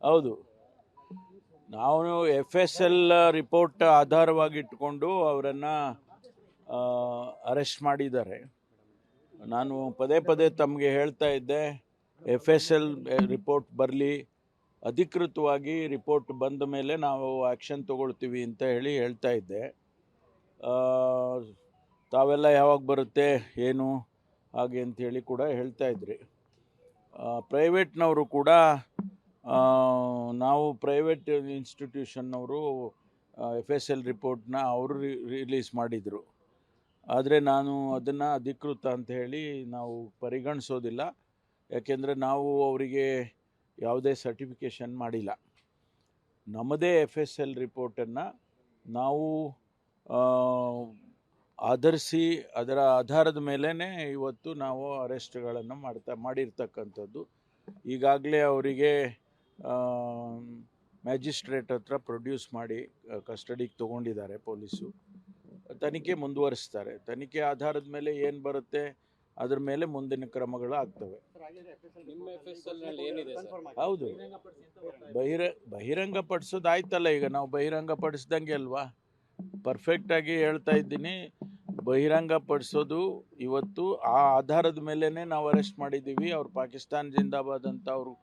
ಹೌದು, ನಾವು FSL report ಆಧಾರವಾಗಿಟ್ಟುಕೊಂಡು ಅವರನ್ನು ಅರೆಸ್ಟ್ ಮಾಡಿದ್ದಾರೆ. ನಾನು ಪದೇ ಪದೇ ತಮಗೆ ಹೇಳ್ತಾ ಇದ್ದೆ, FSL ರಿಪೋರ್ಟ್ ಬರಲಿ, ಅಧಿಕೃತವಾಗಿ ರಿಪೋರ್ಟ್ ಬಂದ ಮೇಲೆ ನಾವು ಆ್ಯಕ್ಷನ್ ತಗೊಳ್ತೀವಿ ಅಂತ ಹೇಳ್ತಾ ಇದ್ದೆ. ತಾವೆಲ್ಲ ಯಾವಾಗ ಬರುತ್ತೆ ಏನು ಹಾಗೆ ಅಂಥೇಳಿ ಕೂಡ ಹೇಳ್ತಾ ಇದ್ರಿ. ಪ್ರೈವೇಟ್ನವರು ಕೂಡ ನಾವು ಪ್ರೈವೇಟ್ ಇನ್ಸ್ಟಿಟ್ಯೂಷನ್ನವರು FSL ರಿಪೋರ್ಟ್ನ ಅವರು ರಿಲೀಸ್ ಮಾಡಿದರು. ಆದರೆ ನಾನು ಅದನ್ನು ಅಧಿಕೃತ ಅಂತ ಹೇಳಿ ನಾವು ಪರಿಗಣಿಸೋದಿಲ್ಲ. ಯಾಕೆಂದರೆ ನಾವು ಅವರಿಗೆ ಯಾವುದೇ ಸರ್ಟಿಫಿಕೇಷನ್ ಮಾಡಿಲ್ಲ. ನಮ್ಮದೇ FSL ರಿಪೋರ್ಟನ್ನು ನಾವು ಆಧರಿಸಿ ಅದರ ಆಧಾರದ ಮೇಲೇ ಇವತ್ತು ನಾವು ಅರೆಸ್ಟ್ಗಳನ್ನು ಮಾಡಿರ್ತಕ್ಕಂಥದ್ದು. ಈಗಾಗಲೇ ಅವರಿಗೆ ಮ್ಯಾಜಿಸ್ಟ್ರೇಟ್ ಹತ್ರ ಪ್ರೊಡ್ಯೂಸ್ ಮಾಡಿ ಕಸ್ಟಡಿಗೆ ತೊಗೊಂಡಿದ್ದಾರೆ ಪೊಲೀಸು. ತನಿಖೆ ಮುಂದುವರಿಸ್ತಾರೆ. ತನಿಖೆ ಆಧಾರದ ಮೇಲೆ ಏನು ಬರುತ್ತೆ ಅದ್ರ ಮೇಲೆ ಮುಂದಿನ ಕ್ರಮಗಳು ಆಗ್ತವೆ. ಹೌದು, ಬಹಿರಂಗಪಡಿಸೋದು ಆಯ್ತಲ್ಲ. ಈಗ ನಾವು ಬಹಿರಂಗಪಡಿಸ್ದಂಗೆ ಅಲ್ವಾ? ಪರ್ಫೆಕ್ಟಾಗಿ ಹೇಳ್ತಾ ಇದ್ದೀನಿ. ಬಹಿರಂಗಪಡಿಸೋದು ಇವತ್ತು ಆ ಆಧಾರದ ಮೇಲೇ ನಾವು ಅರೆಸ್ಟ್ ಮಾಡಿದ್ದೀವಿ. ಅವ್ರು ಪಾಕಿಸ್ತಾನ್ ಜಿಂದಾಬಾದ್ ಅಂತ ಅವರು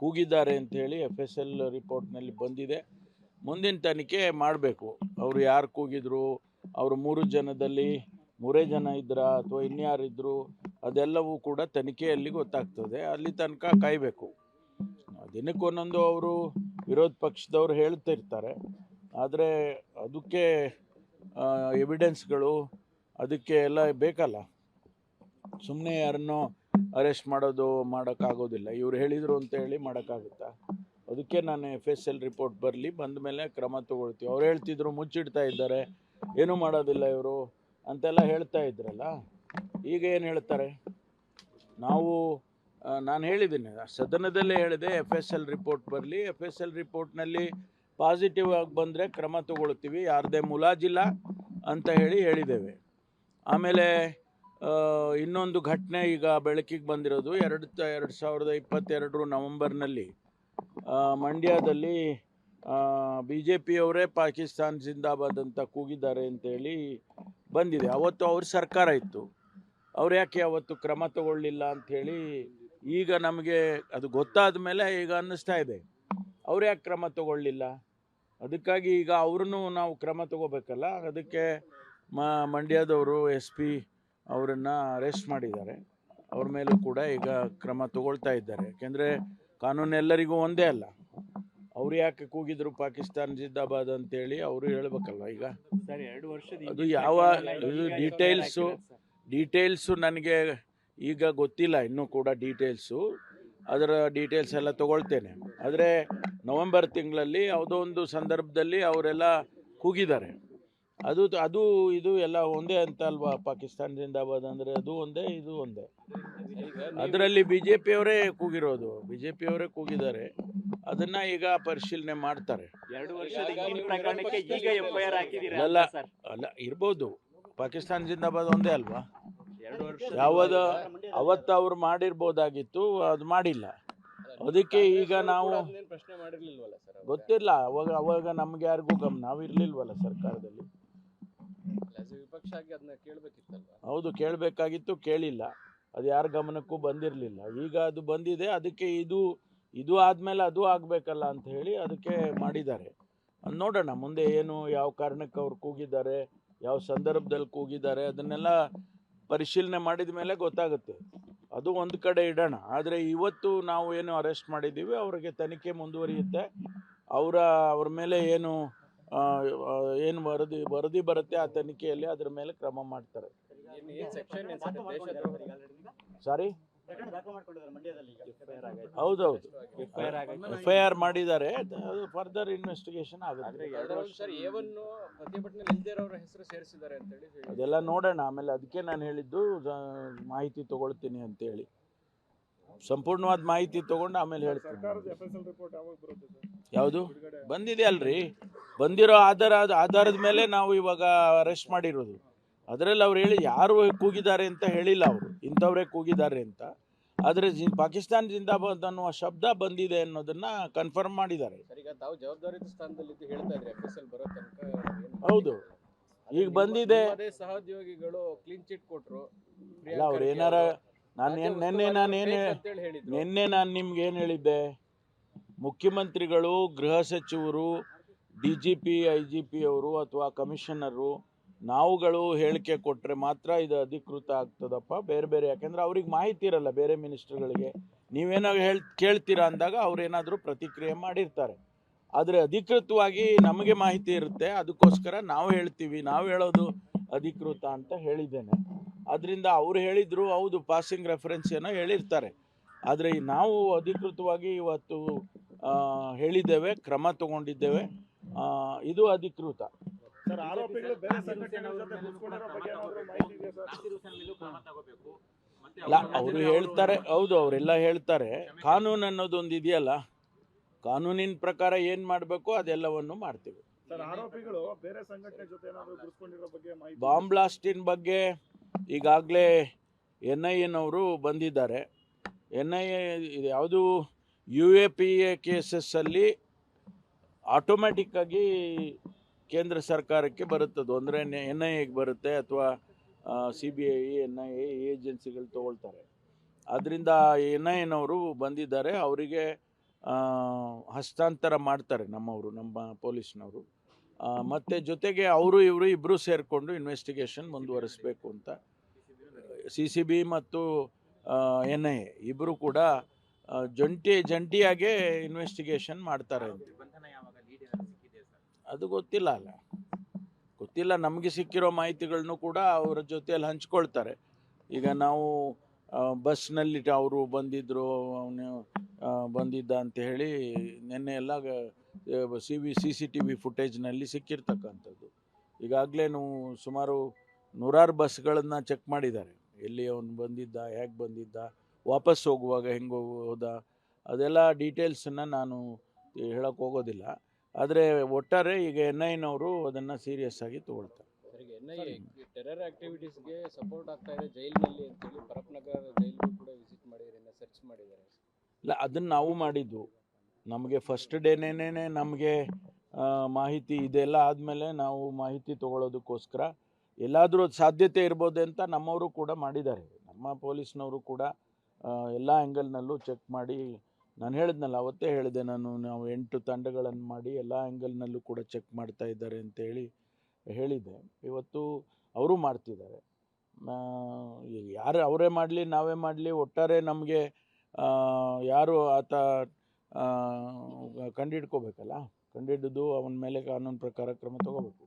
ಕೂಗಿದ್ದಾರೆ ಅಂಥೇಳಿ FSL ರಿಪೋರ್ಟ್ನಲ್ಲಿ ಬಂದಿದೆ. ಮುಂದಿನ ತನಿಖೆ ಮಾಡಬೇಕು. ಅವರು ಯಾರು ಕೂಗಿದ್ರು, ಅವರು 3 ಜನದಲ್ಲಿ 3 ಜನ ಇದ್ರಾ ಅಥವಾ ಇನ್ಯಾರಿದ್ರು, ಅದೆಲ್ಲವೂ ಕೂಡ ತನಿಖೆಯಲ್ಲಿ ಗೊತ್ತಾಗ್ತದೆ. ಅಲ್ಲಿ ತನಕ ಕಾಯಬೇಕು. ದಿನಕ್ಕೊಂದೊಂದು ಅವರು ವಿರೋಧ ಪಕ್ಷದವರು ಹೇಳ್ತಿರ್ತಾರೆ. ಆದರೆ ಅದಕ್ಕೆ ಎವಿಡೆನ್ಸ್ಗಳು ಅದಕ್ಕೆ ಎಲ್ಲ ಬೇಕಲ್ಲ. ಸುಮ್ಮನೆ ಯಾರನ್ನೋ ಅರೆಸ್ಟ್ ಮಾಡೋಕ್ಕಾಗೋದಿಲ್ಲ. ಇವ್ರು ಹೇಳಿದರು ಅಂತ ಹೇಳಿ ಮಾಡೋಕ್ಕಾಗುತ್ತಾ? ಅದಕ್ಕೆ ನಾನು FSL ರಿಪೋರ್ಟ್ ಬರಲಿ, ಬಂದ ಮೇಲೆ ಕ್ರಮ ತಗೊಳ್ತೀವಿ. ಅವ್ರು ಹೇಳ್ತಿದ್ರು ಮುಚ್ಚಿಡ್ತಾ ಇದ್ದಾರೆ, ಏನೂ ಮಾಡೋದಿಲ್ಲ ಇವರು ಅಂತೆಲ್ಲ ಹೇಳ್ತಾ ಇದ್ರಲ್ಲ. ಈಗ ಏನು ಹೇಳ್ತಾರೆ? ನಾನು ಹೇಳಿದ್ದೀನಿ, ಸದನದಲ್ಲೇ ಹೇಳಿದೆ, FSL ರಿಪೋರ್ಟ್ ಬರಲಿ, FSL ರಿಪೋರ್ಟ್ನಲ್ಲಿ ಪಾಸಿಟಿವ್ ಆಗಿ ಬಂದರೆ ಕ್ರಮ ತಗೊಳ್ತೀವಿ, ಯಾರದೇ ಮುಲಾಜಿಲ್ಲ ಅಂತ ಹೇಳಿದ್ದೇವೆ. ಆಮೇಲೆ ಇನ್ನೊಂದು ಘಟನೆ ಈಗ ಬೆಳಕಿಗೆ ಬಂದಿರೋದು 2022 ನವೆಂಬರ್ನಲ್ಲಿ ಮಂಡ್ಯದಲ್ಲಿ BJPಯವರೇ ಪಾಕಿಸ್ತಾನ್ ಜಿಂದಾಬಾದ್ ಅಂತ ಕೂಗಿದ್ದಾರೆ ಅಂತೇಳಿ ಬಂದಿದೆ. ಅವತ್ತು ಅವ್ರ ಸರ್ಕಾರ ಇತ್ತು. ಅವ್ರು ಯಾಕೆ ಅವತ್ತು ಕ್ರಮ ತಗೊಳ್ಳಿಲ್ಲ ಅಂಥೇಳಿ ಈಗ ನಮಗೆ ಅದು ಗೊತ್ತಾದ ಮೇಲೆ ಈಗ ಅನ್ನಿಸ್ತಾ ಇದೆ, ಅವ್ರು ಯಾಕೆ ಕ್ರಮ ತಗೊಳ್ಳಿಲ್ಲ. ಅದಕ್ಕಾಗಿ ಈಗ ಅವ್ರನ್ನೂ ನಾವು ಕ್ರಮ ತಗೋಬೇಕಲ್ಲ. ಅದಕ್ಕೆ ಮಂಡ್ಯದವರು SP ಅವರನ್ನು ಅರೆಸ್ಟ್ ಮಾಡಿದ್ದಾರೆ. ಅವ್ರ ಮೇಲೂ ಕೂಡ ಈಗ ಕ್ರಮ ತಗೊಳ್ತಾ ಇದ್ದಾರೆ. ಯಾಕೆಂದರೆ ಕಾನೂನು ಎಲ್ಲರಿಗೂ ಒಂದೇ ಅಲ್ಲ. ಅವ್ರು ಯಾಕೆ ಕೂಗಿದ್ರು ಪಾಕಿಸ್ತಾನ್ ಜಿಂದಾಬಾದ್ ಅಂತೇಳಿ ಅವರು ಹೇಳ್ಬೇಕಲ್ವ. ಈಗ ಅದು ಯಾವ ಡೀಟೇಲ್ಸು ನನಗೆ ಈಗ ಗೊತ್ತಿಲ್ಲ ಇನ್ನೂ ಕೂಡ ಡೀಟೇಲ್ಸು. ಅದರ ಡೀಟೇಲ್ಸ್ ಎಲ್ಲ ತೊಗೊಳ್ತೇನೆ. ಆದರೆ ನವೆಂಬರ್ ತಿಂಗಳಲ್ಲಿ ಯಾವುದೋ ಒಂದು ಸಂದರ್ಭದಲ್ಲಿ ಅವರೆಲ್ಲ ಕೂಗಿದ್ದಾರೆ. ಅದು ಇದು ಎಲ್ಲ ಒಂದೇ ಅಂತ ಅಲ್ವಾ? ಪಾಕಿಸ್ತಾನ್ ಜಿಂದಾಬಾದ್ ಅಂದರೆ ಅದು ಒಂದೇ, ಇದು ಒಂದೇ. ಅದರಲ್ಲಿ BJPಯವರೇ ಕೂಗಿರೋದು, BJPಯವರೇ ಕೂಗಿದ್ದಾರೆ. ಅದನ್ನ ಈಗ ಪರಿಶೀಲನೆ ಮಾಡ್ತಾರೆ. 2 ವರ್ಷದ ಹಿಂದಿನ ಪ್ರಕರಣಕ್ಕೆ ಈಗ FIR ಹಾಕಿದ್ದೀರಾ? ಅಲ್ಲ, ಇರ್ಬೋದು. ಪಾಕಿಸ್ತಾನ್ ಜಿಂದಾಬಾದ್ ಒಂದೇ ಅಲ್ವಾ? ಯಾವುದು ಅವತ್ತು ಅವ್ರು ಮಾಡಿರ್ಬೋದಾಗಿತ್ತು, ಅದು ಮಾಡಿಲ್ಲ. ಅದಕ್ಕೆ ಈಗ ನಾವು ಗೊತ್ತಿಲ್ಲ. ಅವಾಗ ನಮ್ಗೆ ಯಾರಿಗೂ ನಾವಿರ್ಲಿಲ್ವಲ್ಲ ಸರ್ಕಾರದಲ್ಲಿ. ಹೌದು, ಕೇಳಬೇಕಾಗಿತ್ತು, ಕೇಳಿಲ್ಲ. ಅದು ಯಾರ ಗಮನಕ್ಕೂ ಬಂದಿರಲಿಲ್ಲ. ಈಗ ಅದು ಬಂದಿದೆ. ಅದಕ್ಕೆ ಇದು ಆದಮೇಲೆ ಅದು ಆಗಬೇಕಲ್ಲ ಅಂತ ಹೇಳಿ ಅದಕ್ಕೆ ಮಾಡಿದ್ದಾರೆ. ನೋಡೋಣ ಮುಂದೆ ಏನು, ಯಾವ ಕಾರಣಕ್ಕೆ ಅವ್ರು ಕೂಗಿದ್ದಾರೆ, ಯಾವ ಸಂದರ್ಭದಲ್ಲಿ ಕೂಗಿದ್ದಾರೆ, ಅದನ್ನೆಲ್ಲ ಪರಿಶೀಲನೆ ಮಾಡಿದ ಮೇಲೆ ಗೊತ್ತಾಗುತ್ತೆ. ಅದು ಒಂದು ಕಡೆ ಇಡೋಣ. ಆದರೆ ಇವತ್ತು ನಾವು ಏನು ಅರೆಸ್ಟ್ ಮಾಡಿದ್ದೀವಿ, ಅವರಿಗೆ ತನಿಖೆ ಮುಂದುವರಿಯುತ್ತೆ. ಅವ್ರ ಮೇಲೆ ಏನು ವರದಿ ಬರುತ್ತೆ ಆ ತನಿಖೆಯಲ್ಲಿ ಅದರ ಮೇಲೆ ಕ್ರಮ ಮಾಡ್ತಾರೆ. ಸಾರಿ, ಹೌದೌದು, FIR ಮಾಡಿದ್ದಾರೆ. ಅದು ಫರ್ದರ್ ಇನ್ವೆಸ್ಟಿಗೇಷನ್ ಆಗುತ್ತೆ. ಅದೆಲ್ಲ ನೋಡೋಣ ಆಮೇಲೆ. ಅದಕ್ಕೆ ನಾನು ಹೇಳಿದ್ದು ಮಾಹಿತಿ ತಗೊಳ್ತೀನಿ ಅಂತೇಳಿ. ಸಂಪೂರ್ಣವಾದ ಮಾಹಿತಿ ತಗೊಂಡು ಆಮೇಲೆ ಹೇಳ್ತೀನಿ. ಯಾವುದು ಬಂದಿದೆ ಅಲ್ರಿ? ಬಂದಿರೋ ಆಧಾರದ ಮೇಲೆ ನಾವು ಇವಾಗ ಅರೆಸ್ಟ್ ಮಾಡಿರೋದು. ಅದರಲ್ಲಿ ಅವ್ರು ಯಾರು ಕೂಗಿದ್ದಾರೆ ಅಂತ ಹೇಳಿಲ್ಲ. ಅವರು ಇಂಥವ್ರೇ ಕೂಗಿದ್ದಾರೆ ಅಂತ. ಆದರೆ ಪಾಕಿಸ್ತಾನ ಜಿಂದಾಬಾದ್ ಅನ್ನುವ ಶಬ್ದ ಬಂದಿದೆ ಅನ್ನೋದನ್ನ ಕನ್ಫರ್ಮ್ ಮಾಡಿದ್ದಾರೆ. ಸರ್, ಈಗ ತಾವು ಜವಾಬ್ದಾರಿತ ಸ್ಥಾನದಲ್ಲಿದ್ದು ಹೇಳ್ತಾ ಇದ್ರಿ FSL ಬರೋ ತನಕ ಏನು ಹೌದು, ಈಗ ಬಂದಿದೆ. ಅದೇ ಸಹೋದ್ಯೋಗಿಗಳು ಕ್ಲೀನ್ ಚಿಟ್ ಕೊಟ್ರು. ಅಲ್ಲ, ಅವ್ರು ಏನಾರ ನಿನ್ನೆ ನಾನು ನಿಮ್ಗೆ ಏನು ಹೇಳಿದ್ದೆ, ಮುಖ್ಯಮಂತ್ರಿಗಳು, ಗೃಹ ಸಚಿವರು, DGP IGP ಅವರು ಅಥವಾ ಕಮಿಷನರು ನಾವುಗಳು ಹೇಳಿಕೆ ಕೊಟ್ಟರೆ ಮಾತ್ರ ಇದು ಅಧಿಕೃತ ಆಗ್ತದಪ್ಪ. ಬೇರೆ ಬೇರೆ, ಯಾಕೆಂದ್ರೆ ಅವ್ರಿಗೆ ಮಾಹಿತಿ ಇರಲ್ಲ ಬೇರೆ ಮಿನಿಸ್ಟ್ರುಗಳಿಗೆ. ನೀವೇನೋ ಕೇಳ್ತೀರಾ ಅಂದಾಗ ಅವ್ರೇನಾದರೂ ಪ್ರತಿಕ್ರಿಯೆ ಮಾಡಿರ್ತಾರೆ. ಆದರೆ ಅಧಿಕೃತವಾಗಿ ನಮಗೆ ಮಾಹಿತಿ ಇರುತ್ತೆ, ಅದಕ್ಕೋಸ್ಕರ ನಾವು ಹೇಳ್ತೀವಿ. ನಾವು ಹೇಳೋದು ಅಧಿಕೃತ ಅಂತ ಹೇಳಿದ್ದೇನೆ. ಅದರಿಂದ ಅವ್ರು ಹೇಳಿದರು, ಹೌದು ಪಾಸಿಂಗ್ ರೆಫರೆನ್ಸ್ ಏನೋ ಹೇಳಿರ್ತಾರೆ. ಆದರೆ ನಾವು ಅಧಿಕೃತವಾಗಿ ಇವತ್ತು ಹೇಳಿದ್ದೇವೆ, ಕ್ರಮ ತಗೊಂಡಿದ್ದೇವೆ. ಇದು ಅಧಿಕೃತ. ಇಲ್ಲ, ಅವರು ಹೇಳ್ತಾರೆ, ಹೌದು ಅವರೆಲ್ಲ ಹೇಳ್ತಾರೆ. ಕಾನೂನು ಅನ್ನೋದೊಂದು ಇದೆಯಲ್ಲ, ಕಾನೂನಿನ ಪ್ರಕಾರ ಏನು ಮಾಡಬೇಕು ಅದೆಲ್ಲವನ್ನು ಮಾಡ್ತೀವಿ. ಬಾಂಬ್ ಬ್ಲಾಸ್ಟಿನ ಬಗ್ಗೆ ಈಗಾಗಲೇ NIA ಬಂದಿದ್ದಾರೆ. NIA ಯಾವುದು UAPA ಕೇಸಸ್ಸಲ್ಲಿ ಆಟೋಮ್ಯಾಟಿಕ್ಕಾಗಿ ಕೇಂದ್ರ ಸರ್ಕಾರಕ್ಕೆ ಬರುತ್ತದು. ಅಂದರೆ NIAಗೆ ಬರುತ್ತೆ ಅಥವಾ CBI NIA ಏಜೆನ್ಸಿಗಳು ತಗೊಳ್ತಾರೆ. ಅದರಿಂದ NIA ಬಂದಿದ್ದಾರೆ, ಅವರಿಗೆ ಹಸ್ತಾಂತರ ಮಾಡ್ತಾರೆ ನಮ್ಮ ಪೊಲೀಸ್ನವರು. ಮತ್ತು ಜೊತೆಗೆ ಇವರು ಇಬ್ಬರು ಸೇರಿಕೊಂಡು ಇನ್ವೆಸ್ಟಿಗೇಷನ್ ಮುಂದುವರಿಸಬೇಕು ಅಂತ CCB ಮತ್ತು NIA ಇಬ್ಬರು ಕೂಡ ಜಂಟಿಯಾಗೆ ಇನ್ವೆಸ್ಟಿಗೇಷನ್ ಮಾಡ್ತಾರೆ ಅಂತ. ಅದು ಗೊತ್ತಿಲ್ಲ, ನಮಗೆ ಸಿಕ್ಕಿರೋ ಮಾಹಿತಿಗಳನ್ನು ಕೂಡ ಅವರ ಜೊತೆಯಲ್ಲಿ ಹಂಚ್ಕೊಳ್ತಾರೆ. ಈಗ ನಾವು ಬಸ್ನಲ್ಲಿ ಅವರು ಬಂದಿದ್ದರು, ಅವನು ಬಂದಿದ್ದ ಅಂತ ಹೇಳಿ ನಿನ್ನೆ ಎಲ್ಲ CCTV ಫುಟೇಜ್ನಲ್ಲಿ ಸಿಕ್ಕಿರ್ತಕ್ಕಂಥದ್ದು. ಈಗಾಗಲೇ ಸುಮಾರು 100 ಬಸ್ಗಳನ್ನು ಚೆಕ್ ಮಾಡಿದ್ದಾರೆ. ಎಲ್ಲಿ ಅವನು ಬಂದಿದ್ದ, ಹೇಗೆ ಬಂದಿದ್ದ, ವಾಪಸ್ ಹೋಗುವಾಗ ಹೆಂಗೆ ಹೋದ, ಅದೆಲ್ಲ ಡೀಟೇಲ್ಸನ್ನು ನಾನು ಹೇಳೋಕ್ಕೆ ಹೋಗೋದಿಲ್ಲ. ಆದರೆ ಒಟ್ಟಾರೆ ಈಗ NIA ಅದನ್ನು ಸೀರಿಯಸ್ ಆಗಿ ತಗೊಳ್ತಾರೆ. NIA ಟೆರರ್ ಆಕ್ಟಿವಿಟೀಸ್ಗೆ ಸಪೋರ್ಟ್ ಆಗ್ತಾ ಇದೆ ಜೈಲಿನಲ್ಲಿ ಅಂತೇಳಿ ಪರಪ್ನಗರ ಜೈಲಿಗೂ ಕೂಡ ವಿಸಿಟ್ ಮಾಡಿದ್ದಾರೆ, ಸರ್ಚ್ ಮಾಡಿದ್ದಾರೆ. ಇಲ್ಲ, ಅದನ್ನು ನಾವು ಮಾಡಿದ್ದು. ನಮಗೆ ಫಸ್ಟ್ ಡೇನೇ ನಮಗೆ ಮಾಹಿತಿ ಇದೆಲ್ಲ ಆದಮೇಲೆ ನಾವು ಮಾಹಿತಿ ತಗೊಳ್ಳೋದಕ್ಕೋಸ್ಕರ ಎಲ್ಲಾದರೂ ಸಾಧ್ಯತೆ ಇರ್ಬೋದು ಅಂತ ನಮ್ಮವರು ಕೂಡ ಮಾಡಿದ್ದಾರೆ. ನಮ್ಮ ಪೊಲೀಸ್ನವರು ಕೂಡ ಎಲ್ಲ ಆ್ಯಂಗಲ್ನಲ್ಲೂ ಚೆಕ್ ಮಾಡಿ, ನಾನು ಹೇಳಿದ್ನಲ್ಲ, ಅವತ್ತೇ ಹೇಳಿದೆ ನಾವು 8 ತಂಡಗಳನ್ನು ಮಾಡಿ ಎಲ್ಲ ಆ್ಯಂಗಲ್ನಲ್ಲೂ ಕೂಡ ಚೆಕ್ ಮಾಡ್ತಾ ಇದ್ದಾರೆ ಅಂತೇಳಿ ಹೇಳಿದೆ. ಇವತ್ತು ಅವರು ಮಾಡ್ತಿದ್ದಾರೆ. ಯಾರು ಅವರೇ ಮಾಡಲಿ ನಾವೇ ಮಾಡಲಿ, ಒಟ್ಟಾರೆ ನಮಗೆ ಯಾರು ಆತ ಕಂಡಿಡ್ಕೋಬೇಕಲ್ಲ, ಕಂಡಿಡಿದು ಅವನ ಮೇಲೆ ಕಾನೂನು ಪ್ರಕಾರ ಕ್ರಮ ತಗೋಬೇಕು.